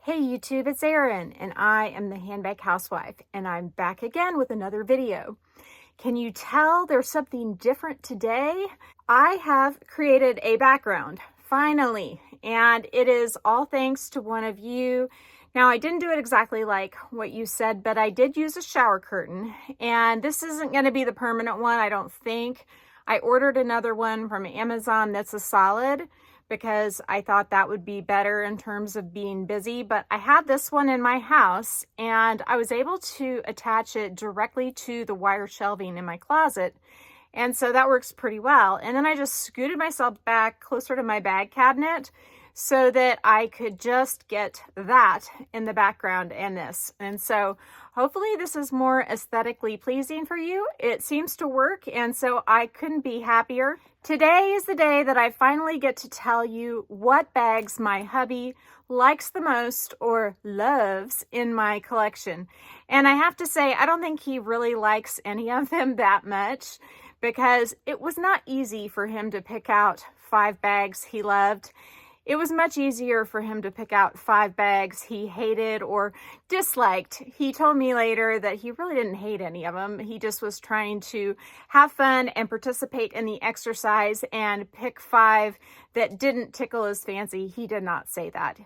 Hey YouTube, it's Erin, and I am the Handbag Housewife, and I'm back again with another video. Can you tell there's something different today? I have created a background, finally, and it is all thanks to one of you. Now, I didn't do it exactly like what you said, but I did use a shower curtain, and this isn't going to be the permanent one, I don't think. I ordered another one from Amazon that's a solid, because I thought that would be better in terms of being busy. But I had this one in my house and I was able to attach it directly to the wire shelving in my closet. And so that works pretty well. And then I just scooted myself back closer to my bag cabinet so that I could just get that in the background and this. And so hopefully this is more aesthetically pleasing for you. It seems to work, and so I couldn't be happier. Today is the day that I finally get to tell you what bags my hubby likes the most or loves in my collection. And I have to say, I don't think he really likes any of them that much, because it was not easy for him to pick out 5 bags he loved. It was much easier for him to pick out 5 bags he hated or disliked. He told me later that he really didn't hate any of them. He just was trying to have fun and participate in the exercise and pick 5 that didn't tickle his fancy. He did not say that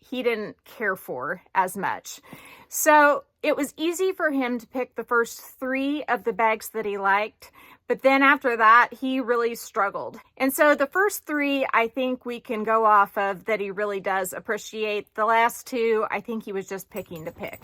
he didn't care for as much. So it was easy for him to pick the first 3 of the bags that he liked. But then after that, he really struggled. And so the first 3, I think we can go off of that he really does appreciate. The last 2, I think he was just picking to pick.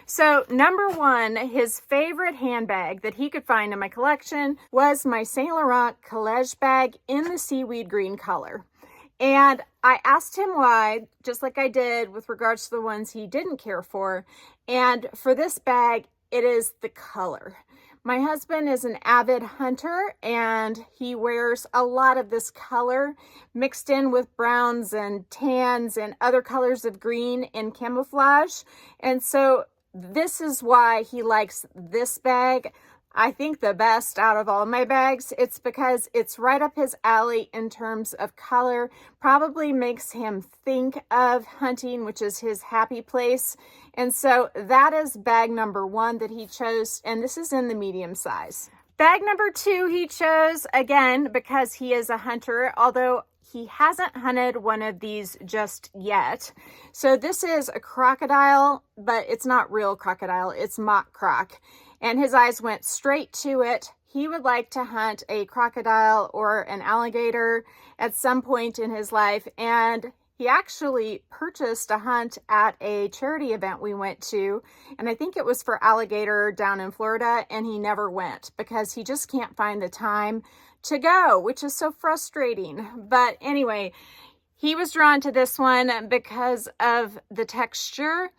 So number 1, his favorite handbag that he could find in my collection was my Saint Laurent College bag in the seaweed green color. And I asked him why, just like I did with regards to the ones he didn't care for. And for this bag, it is the color. My husband is an avid hunter, and he wears a lot of this color mixed in with browns and tans and other colors of green in camouflage. And so this is why he likes this bag, I think, the best out of all my bags. It's because it's right up his alley in terms of color, probably makes him think of hunting, which is his happy place. And so that is bag number 1 that he chose, and this is in the medium size. Bag number 2 he chose, again, because he is a hunter, although he hasn't hunted one of these just yet. So this is a crocodile, but it's not real crocodile, it's mock croc. And his eyes went straight to it. He would like to hunt a crocodile or an alligator at some point in his life. And he actually purchased a hunt at a charity event we went to. And I think it was for alligator down in Florida. And he never went because he just can't find the time to go, which is so frustrating. But anyway, he was drawn to this one because of the texture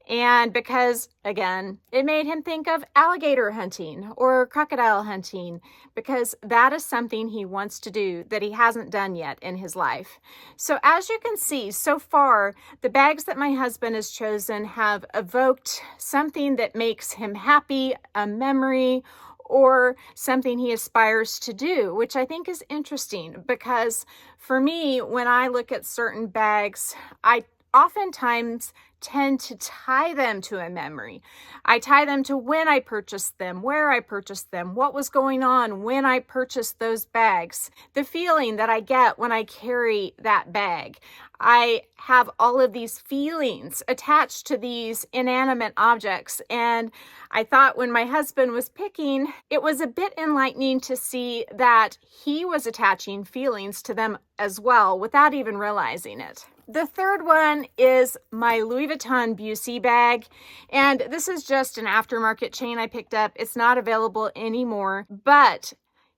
and because, again, it made him think of alligator hunting or crocodile hunting, because that is something he wants to do that he hasn't done yet in his life. So as you can see, so far, the bags that my husband has chosen have evoked something that makes him happy, a memory, or something he aspires to do, which I think is interesting, because for me, when I look at certain bags, I oftentimes tend to tie them to a memory. I tie them to when I purchased them, where I purchased them, what was going on when I purchased those bags, the feeling that I get when I carry that bag. I have all of these feelings attached to these inanimate objects. And I thought when my husband was picking, it was a bit enlightening to see that he was attaching feelings to them as well without even realizing it. The third one is my Louis Vuitton Busey bag, and this is just an aftermarket chain I picked up. It's not available anymore, but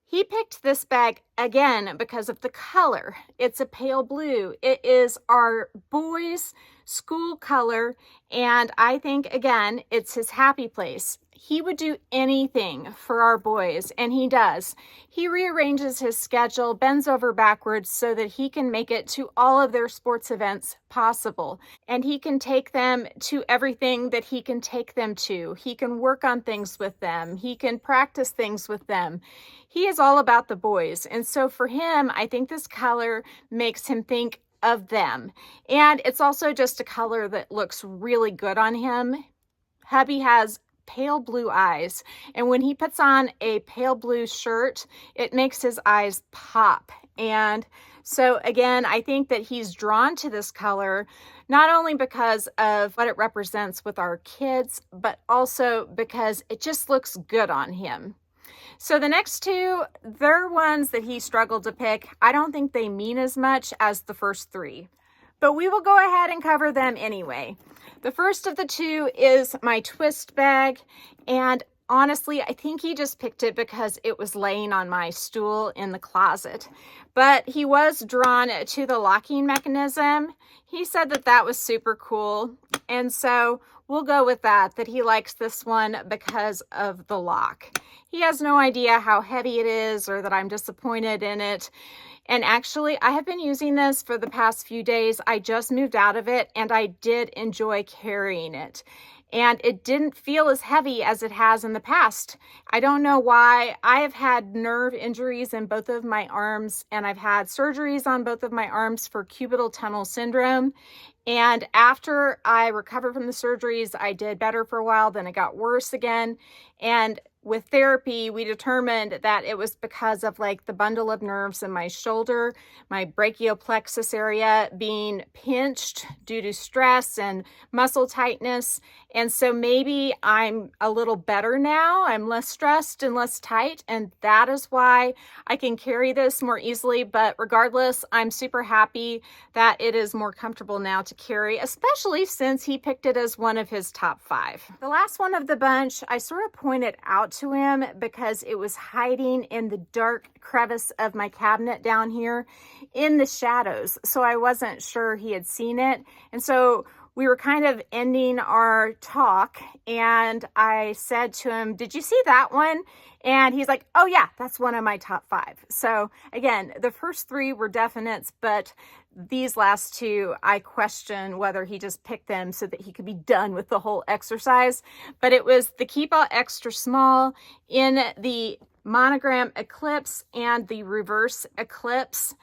he picked this bag again because of the color. It's a pale blue. It is our boys' school color, and I think, again, it's his happy place. He would do anything for our boys, and he does. He rearranges his schedule, bends over backwards so that he can make it to all of their sports events possible. And he can take them to everything that he can take them to. He can work on things with them. He can practice things with them. He is all about the boys. And so for him, I think this color makes him think of them. And it's also just a color that looks really good on him. Hubby has pale blue eyes, and when he puts on a pale blue shirt, it makes his eyes pop. And so again, I think that he's drawn to this color not only because of what it represents with our kids, but also because it just looks good on him. So the next two, they're ones that he struggled to pick. I don't think they mean as much as the first three, but we will go ahead and cover them anyway. The first of the two is my twist bag, and honestly, I think he just picked it because it was laying on my stool in the closet, but he was drawn to the locking mechanism. He said that that was super cool, and so we'll go with that he likes this one because of the lock. He has no idea how heavy it is or that I'm disappointed in it. And actually, I have been using this for the past few days. I just moved out of it and I did enjoy carrying it. And it didn't feel as heavy as it has in the past. I don't know why. I have had nerve injuries in both of my arms, and I've had surgeries on both of my arms for cubital tunnel syndrome. And after I recovered from the surgeries, I did better for a while, then it got worse again. And with therapy, we determined that it was because of like the bundle of nerves in my shoulder, my brachial plexus area being pinched due to stress and muscle tightness. And so maybe I'm a little better now. I'm less stressed and less tight. And that is why I can carry this more easily. But regardless, I'm super happy that it is more comfortable now to carry, especially since he picked it as one of his top 5. The last one of the bunch, I sort of pointed out to him because it was hiding in the dark crevice of my cabinet down here in the shadows. So I wasn't sure he had seen it. And so we were kind of ending our talk and I said to him, "Did you see that one?" And he's like, "Oh yeah, that's one of my top 5. So again, the first 3 were definites, but these last 2, I question whether he just picked them so that he could be done with the whole exercise. But it was the Keep All Extra Small in the monogram eclipse and the reverse eclipse.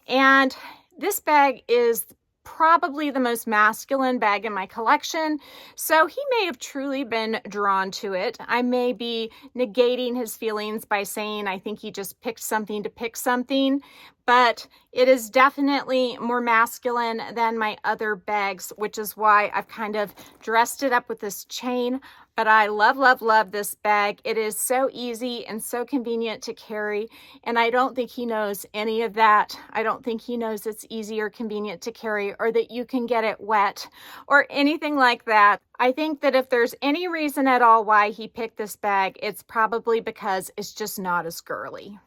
And this bag is probably the most masculine bag in my collection, so he may have truly been drawn to it. I may be negating his feelings by saying I think he just picked something to pick something, but it is definitely more masculine than my other bags, which is why I've kind of dressed it up with this chain. But I love, love, love this bag. It is so easy and so convenient to carry. And I don't think he knows any of that. I don't think he knows it's easy or convenient to carry or that you can get it wet or anything like that. I think that if there's any reason at all why he picked this bag, it's probably because it's just not as girly.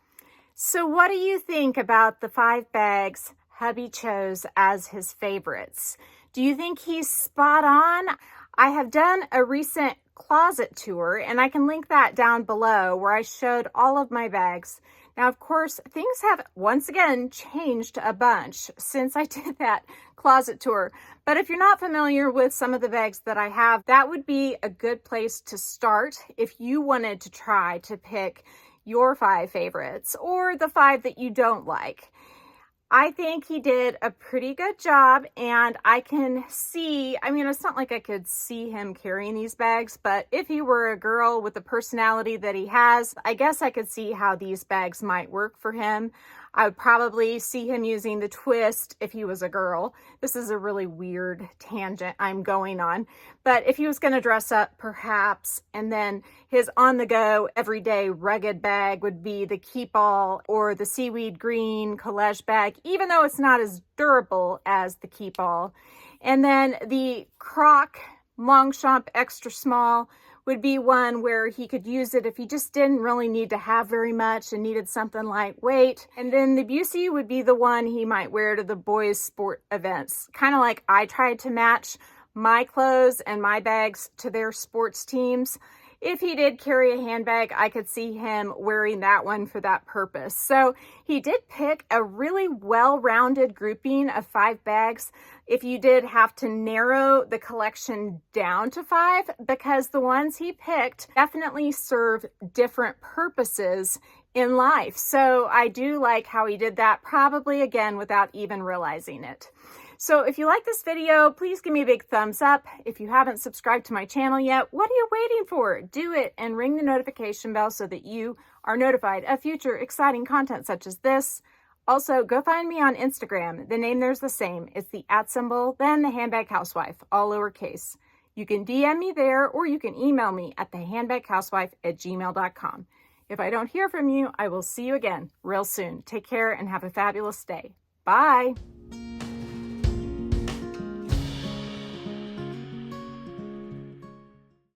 So what do you think about the 5 bags hubby chose as his favorites? Do you think he's spot on? I have done a recent closet tour and I can link that down below where I showed all of my bags. Now, of course, things have once again changed a bunch since I did that closet tour. But if you're not familiar with some of the bags that I have, that would be a good place to start if you wanted to try to pick your 5 favorites or the 5 that you don't like. I think he did a pretty good job, and I can see, I mean, it's not like I could see him carrying these bags, but if he were a girl with the personality that he has, I guess I could see how these bags might work for him. I would probably see him using the twist if he was a girl. This is a really weird tangent I'm going on. But if he was going to dress up, perhaps, and then his on-the-go, everyday rugged bag would be the Keep All or the seaweed green collage bag, even though it's not as durable as the Keep All. And then the Croc Longchamp Extra Small would be one where he could use it if he just didn't really need to have very much and needed something lightweight. And then the Busey would be the one he might wear to the boys' sport events. Kind of like I tried to match my clothes and my bags to their sports teams. If he did carry a handbag, I could see him wearing that one for that purpose. So he did pick a really well-rounded grouping of 5 bags. If you did have to narrow the collection down to 5, because the ones he picked definitely serve different purposes in life. So I do like how he did that, probably again without even realizing it. So if you like this video, please give me a big thumbs up. If you haven't subscribed to my channel yet, what are you waiting for? Do it and ring the notification bell so that you are notified of future exciting content such as this. Also, go find me on Instagram. The name there's the same. It's the @ then the Handbag Housewife, all lowercase. You can DM me there, or you can email me at thehandbaghousewife@gmail.com. If I don't hear from you, I will see you again real soon. Take care and have a fabulous day. Bye.